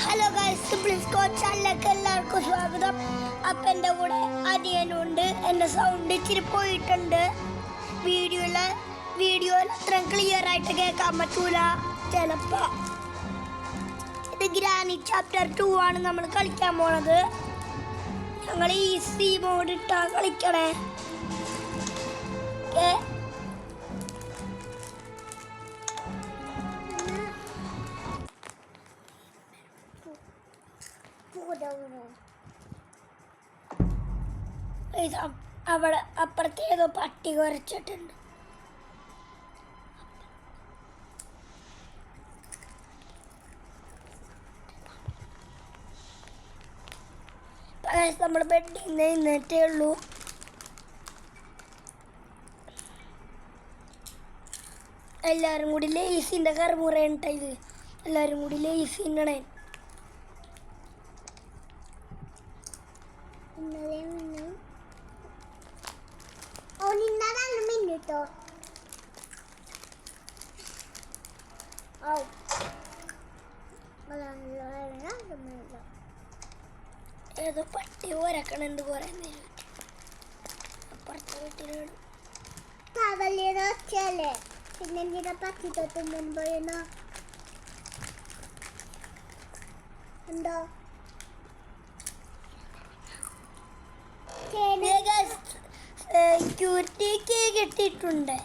Hello guys, siblings coach ചാനലിലേക്ക് എല്ലാവർക്കും സ്വാഗതം. അപ്പം എൻ്റെ കൂടെ അനിയനുണ്ട്. എൻ്റെ സൗണ്ട് ഇച്ചിരി പോയിട്ടുണ്ട്. വീഡിയോയിൽ അത്രയും ക്ലിയർ ആയിട്ട് കേൾക്കാൻ പറ്റൂല ചിലപ്പോൾ. ഇത് ഗ്രാനി ചാപ്റ്റർ 2 ആണ് നമ്മൾ കളിക്കാൻ പോണത്. ഞങ്ങൾ ഈസി മോഡ് ഇട്ടാ കളിക്കണേ. ഓക്കെ, അവിടെ അപ്പുറത്ത് ഏതോ പട്ടി കുറച്ചിട്ടുണ്ട്. നമ്മൾ ബെഡിൽ നിന്ന് നിന്നിട്ടേ ഉള്ളൂ. എല്ലാവരും കൂടി ലേസിൻ്റെ കറുമുറയുണ്ട. ഇത് എല്ലാവരും കൂടി ലേസി ഇന്നണേ. ഏതോ പട്ടി ഓരക്കണുണ്ട് കുറെ നേരം. അപ്പുറത്തെ വീട്ടിലാണ് പിന്നെ പട്ടി തൊട്ടുമ്പോ എന്തോ സെക്യൂരിറ്റിക്ക് കിട്ടിയിട്ടുണ്ട്.